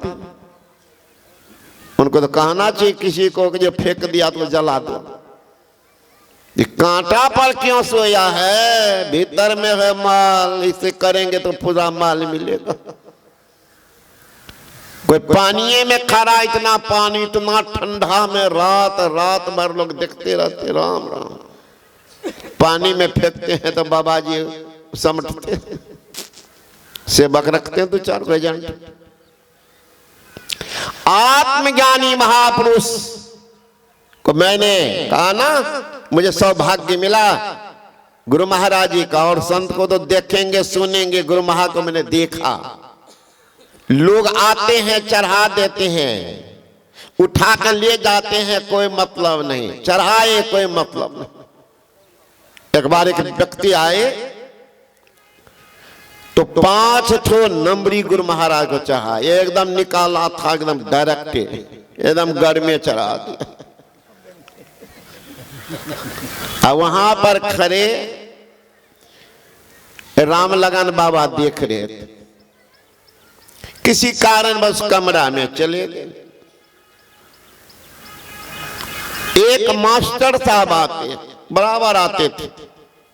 खाते हैं। उनको तो कहना चाहिए किसी को कि जो फेंक दिया तो जला दो। ये कांटा पर क्यों सोया है? भीतर में है माल, इसे करेंगे तो पूरा माल मिलेगा। कोई पानी में खड़ा, इतना पानी, इतना ठंडा में रात रात भर लोग देखते रहते, राम राम। पानी में फेंकते हैं तो बाबा जी समटते हैं, सेवक रखते हैं 2-4 एजेंट। आत्मज्ञानी महापुरुष को मैंने कहा ना, मुझे सौभाग्य मिला गुरु महाराज जी का। और संत को तो देखेंगे सुनेंगे, गुरु महाराज को मैंने देखा। लोग आते हैं, चढ़ा देते हैं, उठा कर ले जाते हैं, कोई मतलब नहीं, चढ़ाए कोई मतलब नहीं। एक बार एक व्यक्ति आए तो 5 ठो नंबरी गुरु महाराज को चढ़ा, एकदम निकाला था, एकदम डायरेक्ट, एकदम गढ़ में चढ़ा दिया। अब वहां पर खड़े रामलगन बाबा देख रहे थे, किसी कारण बस कमरा में चले गए। एक मास्टर साहब आते, बराबर आते थे,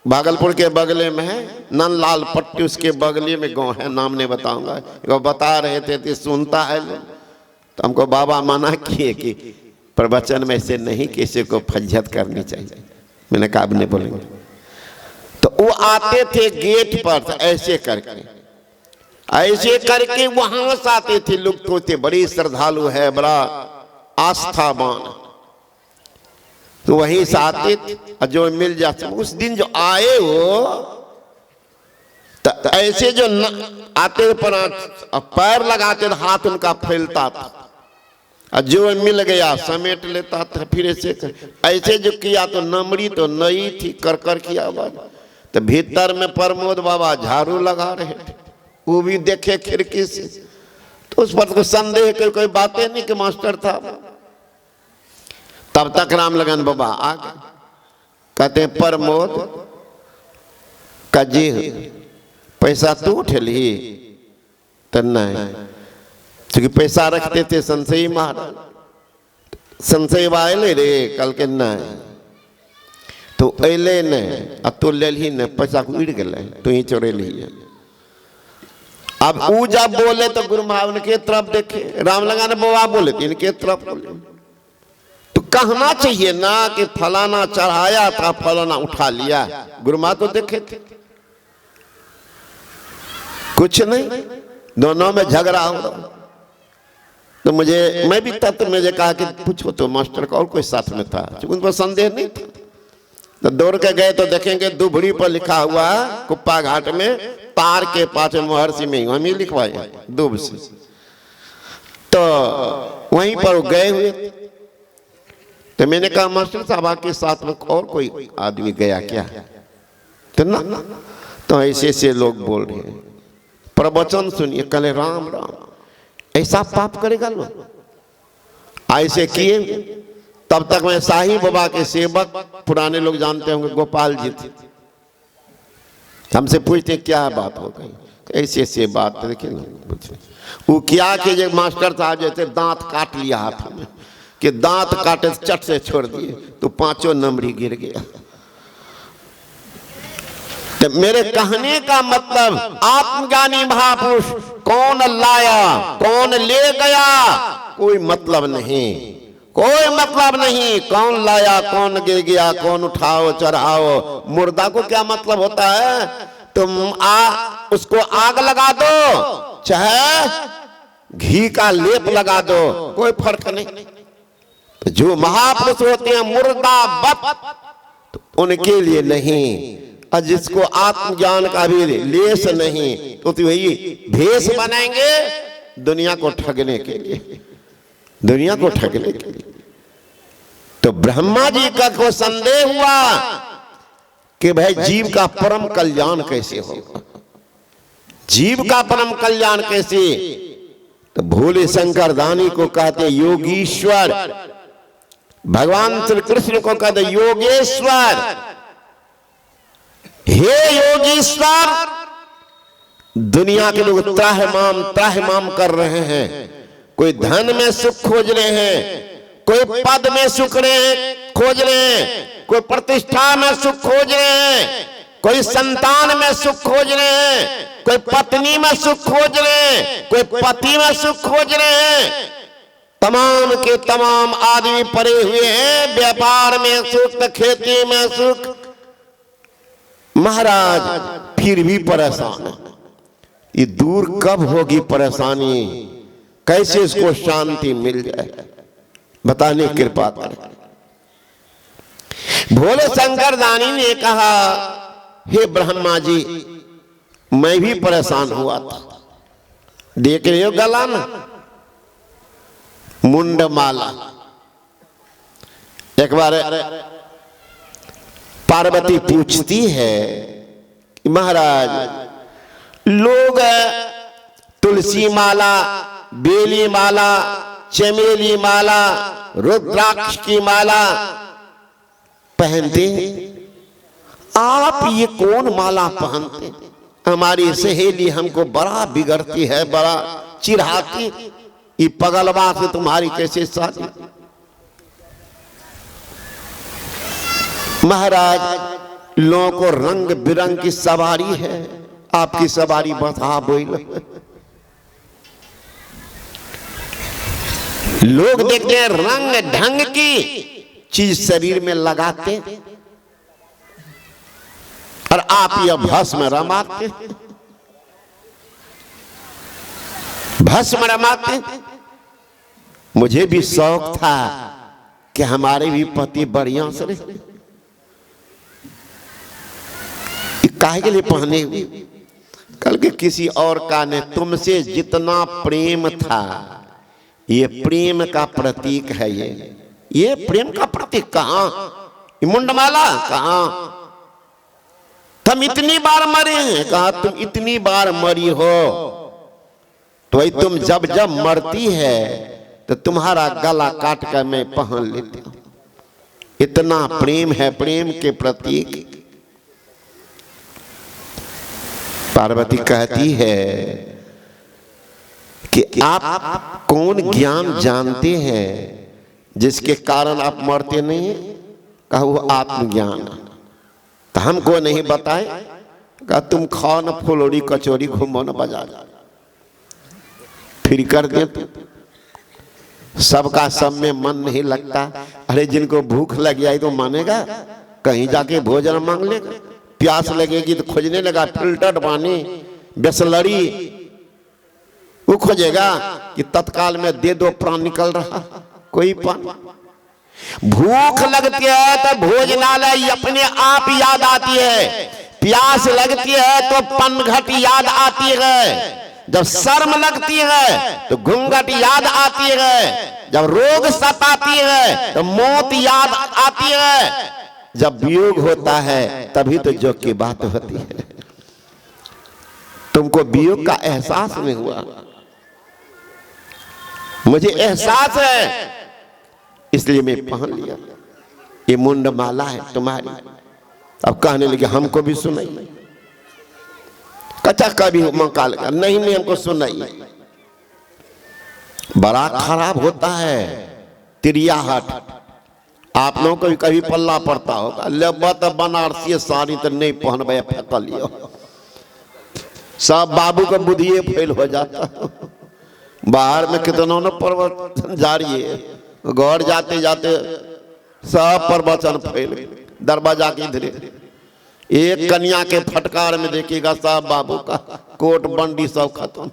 भागलपुर के बगले में है नंदलाल पट्टी, उसके बगले में गांव है, नाम नहीं बताऊंगा। वो बता रहे थे, सुनता है तो हमको बाबा मना किए कि प्रवचन में से नहीं किसी को फज्जत करनी चाहिए। मैंने कहा अब नहीं बोलेंगे। तो वो आते थे गेट पर ऐसे करके, ऐसे करके वहां से आते थे लोग, तो थे बड़ी श्रद्धालु है, बड़ा आस्थावान, तो वहीं से आते थे। जो मिल जाते, उस दिन जो आए वो ऐसे जो आते पर पैर लगाते थे, हाथ उनका फैलता था, और जो मिल गया समेट लेता था। फिर ऐसे जो किया तो नमरी तो नई थी, कर कर किया आवाज। तो भीतर में प्रमोद बाबा झाड़ू लगा रहे थे, वो भी देखे खिड़की से, तो उस पर तो संदेह कर कोई बातें नहीं कि मास्टर था। तब तक रामलगन बाबा आ गए, कहते हैं प्रमोद का जी पैसा तू उठ ली? तो नहीं, क्योंकि पैसा रखते थे संशय महाराज, संशय वाले रे, कल के नहीं तो अले ने, अब तो ले ली ने, पैसा उड़ गए, तो ही चोरे ली। अब वो जब बोले तो गुरु महाराज उनके तरफ देखे, रामलगन बाबा बोले तो इनके तरफ बोले। तो कहना चाहिए ना कि फलाना चढ़ाया था, फलाना उठा लिया, गुरु महाराज तो देखे थे, कुछ नहीं, दोनों में झगड़ा हो रहा। तो मैं भी था, तो मुझे कहा कि पूछो तो मास्टर का और कोई साथ में था, उन पर संदेह नहीं था। तो दौड़ के गए तो देखेंगे दुभड़ी पर लिखा हुआ कुप्पा घाट में, तार के पास महर्षि में हम ही लिखवाए दूब से। तो वहीं पर गए हुए। तो मैंने कहा मास्टर साहब आपके साथ में और कोई आदमी गया क्या? तो ना, तो ऐसे ऐसे लोग बोल रहे हैं, प्रवचन सुनिए, कल राम राम, ऐसा पाप करेगा लोग, ऐसे किए। तब तक मैं साईं बाबा के सेवक, पुराने लोग जानते होंगे, गोपाल जी थे, हमसे पूछते क्या बात हो गई, ऐसे ऐसे बात। देखिए वो क्या कि जो मास्टर साहब जैसे दांत काट लिया हाथ में, कि दांत काटे चट से छोड़ दिए, तो 5 नंबरी गिर गया। तो मेरे कहने का मतलब, आत्मज्ञानी महापुरुष कौन लाया कौन ले गया, कोई मतलब नहीं, कोई मतलब नहीं। कौन लाया कौन गिर गया, कौन उठाओ चढ़ाओ, मुर्दा को क्या मतलब होता है? तुम उसको आग लगा दो, चाहे घी का लेप लगा दो, कोई फर्क नहीं। जो महापुरुष होते हैं मुर्दाबाद, तो उनके लिए नहीं। और जिसको आत्मज्ञान का भी लेस नहीं, तो वही भेष बनाएंगे दुनिया को ठगने के लिए, दुनिया को ठगने के लिए। तो ब्रह्मा जी का को संदेह हुआ कि भाई जीव का परम कल्याण कैसे होगा, जीव का परम कल्याण कैसे? तो भोले शंकर दानी को कहते योगीश्वर, भगवान श्री कृष्ण को कहते योगेश्वर। हे योगीश्वर, दुनिया के लोग त्राहिमाम त्राहिमाम कर रहे हैं, कोई धन में सुख खोज रहे हैं, कोई पद में सुख खोज रहे हैं, कोई प्रतिष्ठा में सुख खोज रहे हैं, कोई संतान में सुख खोज रहे हैं, कोई पत्नी में सुख खोज रहे हैं, कोई पति में सुख खोज रहे हैं। तमाम के तमाम आदमी पड़े हुए हैं, व्यापार में सुख, खेती में सुख। महाराज फिर भी परेशान है। ये दूर कब होगी परेशानी, कैसे इसको शांति मिल जाए, बताने की कृपा करें। भोले शंकर दानी ने कहा, हे ब्रह्मा जी, मैं भी परेशान हुआ था। देख रहे हो गला में मुंडमाला। एक बार पार्वती पूछती है, महाराज लोग तुलसी माला, बेली माला, चमेली माला, रुद्राक्ष की माला पहनते, आप ये कौन माला पहनते? हमारी सहेली हमको बड़ा बिगड़ती है, बड़ा चिढ़ाती, ये पगलवा से तुम्हारी कैसे शादी? महाराज लोगों को रंग बिरंग की सवारी है, आपकी सवारी बता बोल। लोग देखते हैं रंग ढंग की चीज शरीर में लगाते, और आप यह भस्म रमाते, भस्म रमाते। मुझे भी शौक था कि हमारे भी पति बढ़िया से, काहे के लिए पहने हुए? कल के किसी और का ने, तुमसे जितना प्रेम था, ये प्रेम का प्रतीक है। ये प्रेम का प्रतीक कहां? मुंडमाला कहां? तुम इतनी बार मरे हैं, कहा तुम इतनी बार मरी हो, तो भाई तुम जब जब मरती है तो तुम्हारा गला काट कर मैं पहन लेती हूं। इतना प्रेम है, प्रेम के प्रतीक। पार्वती कहती है कि आप कौन ज्ञान जानते हैं जिसके कारण आप मरते नहीं हैं? कहा वो आत्मज्ञान। तो हमको नहीं बताए? कहा तुम खाओ न फुलौरी कचौरी, घूमो न बाजार, फिर कर दे। सबका सब में मन नहीं लगता। अरे जिनको भूख लग जाए तो मानेगा, कहीं जाके भोजन मांग लेगा। प्यास लगेगी तो खोजने लगा फिल्टर पानी, बिसलरी, वो खोजेगा कि तत्काल में दे दो, प्राण निकल रहा कोई पानी। भूख लगती है तो भोजनालय अपने आप याद आती है, प्यास लगती है तो पनघट याद आती है, जब शर्म लगती है तो घूंघट याद आती है, जब रोग सताती है तो मौत याद आती है, जब वियोग होता है तभी तो जो की बात होती है। तुमको वियोग का एहसास नहीं हुआ? मुझे एहसास है, इसलिए मैं पहन लिया। ये मुंडमाला है तुम्हारी। अब कहने लगे हमको भी सुनाइए। कच्चा कभी मौका लगा, नहीं हमको सुनाइए। बड़ा खराब होता है तिरियाहट। आप लोगों को भी कभी पल्ला पड़ता होगा, लेबा तो बनारसी साड़ी तो नहीं पहनबे, फेंक लियो। सब बाबू का बुद्धिए फेल हो जाता। बाहर में कितना न प्रवचन जारी है, घर जाते जाते सब प्रवचन फेल, दरवाजा के इधर एक कन्या के फटकार में देखिएगा सब बाबू का कोट बंडी सब खत्म।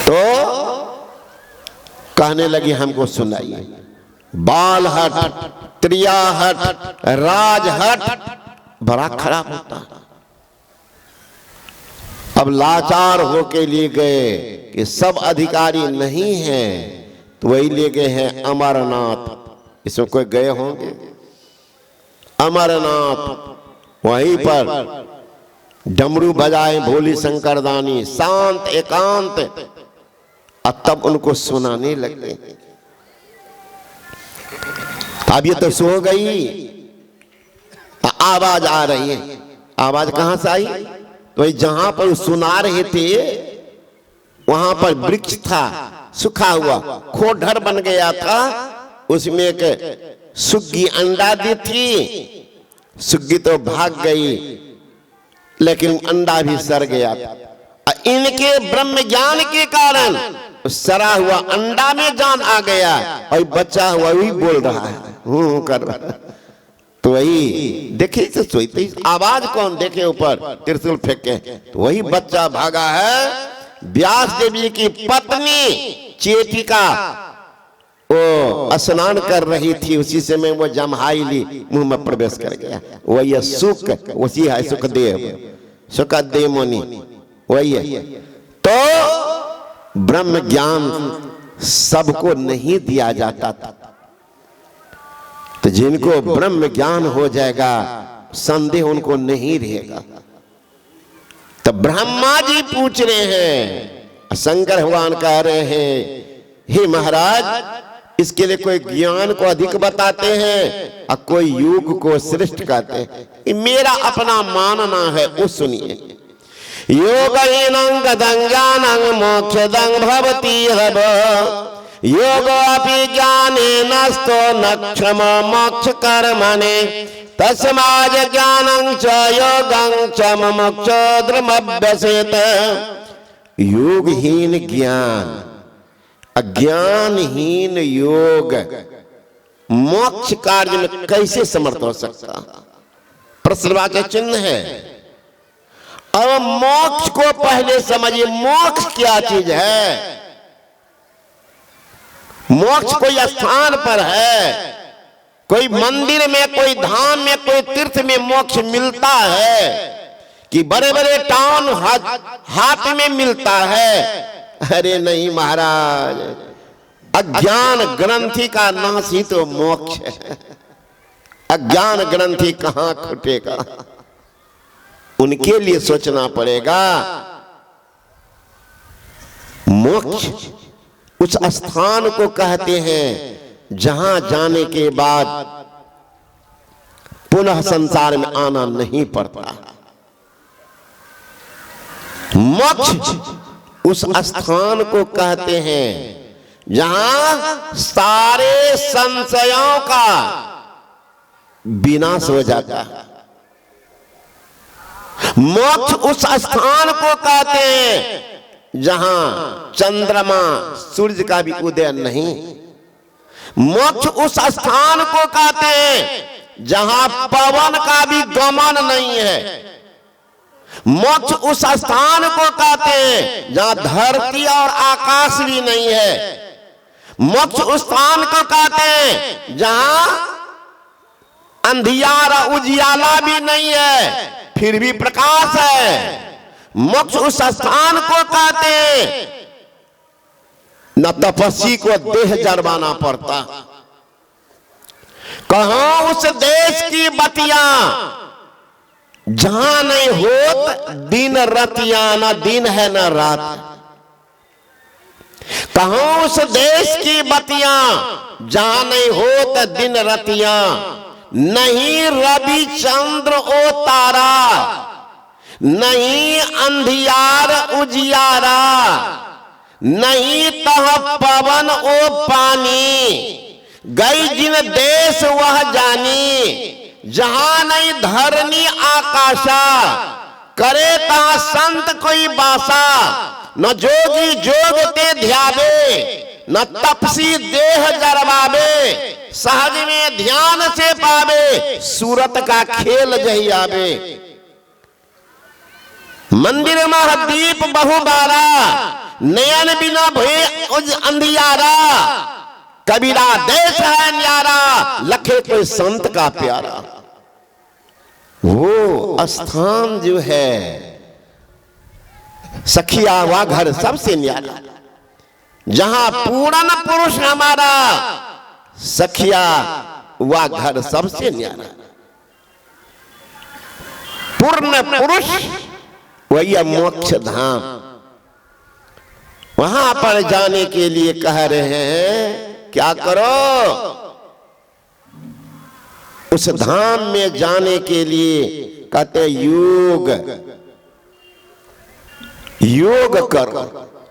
तो कहने लगी हमको सुनाइए। बाल हट, त्रिया हट, राज हट बड़ा खराब होता है। अब लाचार होके लिए गए कि सब अधिकारी नहीं हैं, तो वही ले गए हैं अमरनाथ। इसमें कोई गए होंगे? अमरनाथ, वहीं पर डमरू बजाए भोली शंकर दानी, शांत एकांत, और तब उनको सुनाने लगे। अब ये तो सो गई, आवाज आ रही है। आवाज कहां से आई? तो जहां पर सुना रहे थे वहां पर वृक्ष था सूखा हुआ, खोडर बन गया था, उसमें एक सुग्गी अंडा दी थी। सुग्गी तो भाग गई लेकिन अंडा भी सड़ गया था। इनके ब्रह्म ज्ञान के कारण सड़ा हुआ अंडा में जान आ गया और बच्चा हुआ भी बोल रहा है, कर रहा है। तो वही देखे तो सोचते आवाज कौन देखे ऊपर त्रिशूल फेंके, तो वही बच्चा भागा है। व्यास देवी की पत्नी चेटिका वो स्नान कर रही थी, उसी समय वो जमहाई ली, मुंह में प्रवेश कर गया। वही सुख, उसी है सुखदेव मुनि, वही है। तो ब्रह्म ज्ञान सबको नहीं दिया जाता था, तो जिनको ब्रह्म ज्ञान हो जाएगा संदेह उनको नहीं रहेगा। तो ब्रह्मा जी पूछ रहे हैं, शंकर भगवान कह रहे हैं, हे महाराज इसके लिए कोई ज्ञान को अधिक बताते हैं और कोई योग को श्रेष्ठ कहते हैं। मेरा अपना मानना है वो सुनिए। योगहीनं गतं ज्ञानं मोक्षदं भवति हव, योगोऽपि ज्ञानेनस्तो न क्षमो मोक्षकर्मणे, तस्माद् ज्ञानं च योगं च मुमुक्षो धर्मभ्यसेत। योगहीन ज्ञान, अज्ञानहीन योग मोक्ष कार्य में कैसे समर्थ हो सकता? प्रश्नवाचक चिन्ह है। अब मोक्ष को पहले समझिए, मोक्ष क्या चीज है? मोक्ष कोई स्थान पर है, कोई मंदिर में, कोई धाम में, कोई तीर्थ में मोक्ष मिलता है कि बड़े बड़े टाउन हाथ में मिलता है? अरे नहीं महाराज, अज्ञान ग्रंथि का नाश ही तो मोक्ष है। अज्ञान ग्रंथि कहां खुटेगा? उनके लिए सोचना पड़ेगा। मोक्ष उस स्थान को कहते हैं जहां जाने के बाद पुनः संसार में आना नहीं पड़ता। मोक्ष उस स्थान को कहते हैं जहां सारे संशयों का विनाश हो जाता है। मोक्ष उस स्थान को कहते हैं जहां चंद्रमा सूर्य का भी उदय नहीं। मोक्ष उस स्थान को कहते हैं जहां पवन का भी गमन नहीं है। मोक्ष उस स्थान को कहते हैं जहां धरती और आकाश भी नहीं है। मोक्ष उस स्थान को कहते हैं जहां अंधियारा उजियाला भी नहीं है, फिर भी प्रकाश है। मोक्ष उस स्थान को कहते हैं न तपस्वी को देह जरवाना पड़ता। कहां उस देश की बतियां जहां नहीं होत दिन रतिया, न दिन है न रात। कहां उस देश की बतियां जहां नहीं होत दिन रतिया, नहीं रवि चंद्र ओ तारा, नहीं अंधियार उजियारा, नहीं तह पवन ओ पानी। गई जिन देश वह जानी, जहां नहीं धरनी आकाशा, करे तहां संत कोई बासा। न जोगी जोग ते ध्यावे, न तपसी देह जरवावे, सहज में ध्यान से पावे, सूरत का खेल जही आवे। मंदिर में दीप बहुबारा, नयन बिना भय अंधियारा। कबीरा देश है न्यारा, लखे कोई संत का प्यारा। वो स्थान जो है सखिया वा घर सबसे न्यारा, जहां पूर्ण पुरुष हमारा, सखिया वा घर सबसे न्यारा। पूर्ण पुरुष वही मोक्ष धाम। वहां पर जाने के लिए कह रहे हैं क्या करो? उस धाम में जाने के लिए कहते योग, योग करो।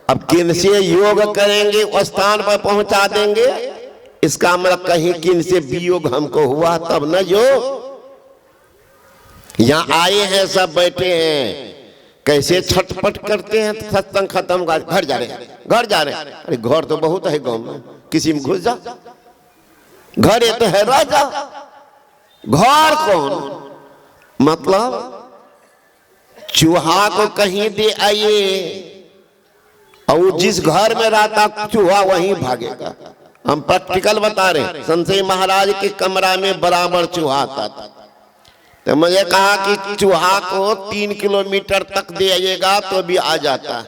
अब किन से योग करेंगे उस स्थान पर पहुंचा देंगे, इसका मतलब कहीं किन से वियोग हमको हुआ तब न योग। यहां आए हैं सब बैठे हैं, कैसे छटपट करते हैं, सत्संग खत्म घर जा रहे हैं, घर जा रहे हैं। अरे घर तो बहुत है गांव में, किसी में घुस जा, घर ये तो है राजा, घर कौन? मतलब चूहा को कहीं दे आइए और जिस घर में रहता चूहा वहीं भागेगा। हम प्रैक्टिकल बता रहे, संशय महाराज के कमरा में बराबर चूहा आता था, तो मुझे कहा कि चूहा को 3 किलोमीटर तक दे आइएगा तो भी आ जाता।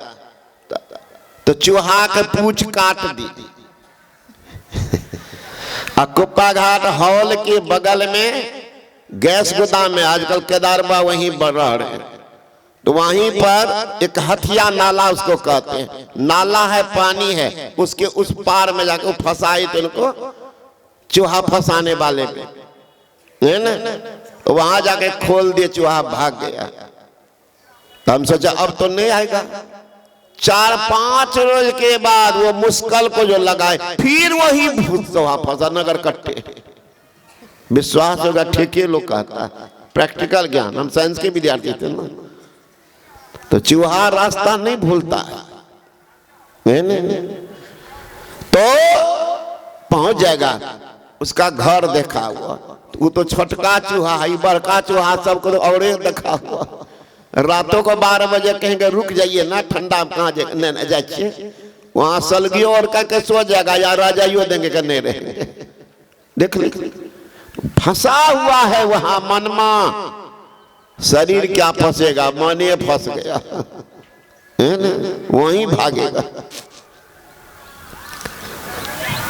तो चूहा के पूंछ काट दी। कुप्पा घाट हॉल के बगल में गैस गोदाम में आजकल केदारबा वहीं बढ़ रहे हैं, तो वहीं पर एक हथिया नाला उसको कहते हैं, नाला है, पानी है, उसके उस पार में जाकर फंसाई तो इनको चूहा फंसाने वाले पे है ना, तो वहां जाके खोल दिए, चूहा भाग गया। तो हम सोचा अब तो नहीं आएगा। 4-5 रोज के बाद वो मुश्किल को जो लगाए फिर वही भूत चूहा फंसा, नगर कट्टे। विश्वास होगा, ठीक है लोग कहता है, प्रैक्टिकल ज्ञान, हम साइंस के विद्यार्थी थे ना। तो चूहा रास्ता नहीं भूलता है, नहीं। तो पहुंच जाएगा, उसका घर देखा हुआ, वो तो छोटका चूहा है, बड़का चूहा सबको तो और देखा हुआ। रातों को 12 बजे कहेंगे रुक जाइए ना, ठंडा कहाँ जाइए, वहां सलगी और करके सो जाएगा, या राजाइयो देंगे कि नहीं रहेंगे। देख ली, फंसा हुआ है वहां मनमा, शरीर क्या फंसेगा, मने फंस गया है ना, वहीं भागेगा।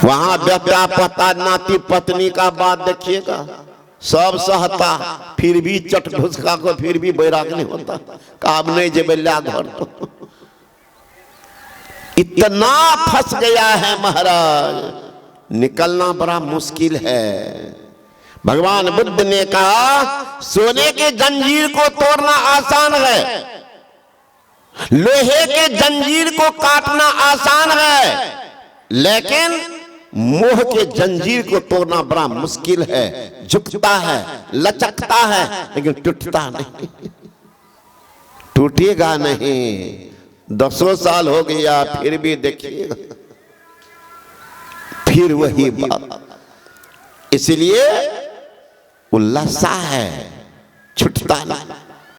वहां बेटा पता नाती पत्नी का बात देखिएगा, सब सहता, फिर भी चट घुसका को फिर भी बैराग नहीं होता, काब नहीं जेबल्या घर। तो इतना फंस गया है महाराज, निकलना बड़ा मुश्किल है। भगवान बुद्ध ने कहा सोने के जंजीर को तोड़ना आसान है, लोहे के जंजीर को काटना आसान है, लेकिन मोह के जंजीर को तोड़ना बड़ा मुश्किल है। झुकता है, लचकता है, लेकिन टूटता नहीं, टूटेगा नहीं। 10 साल हो गया फिर भी देखिएगा फिर वही बात। इसलिए वो लसा है, छूटता नहीं।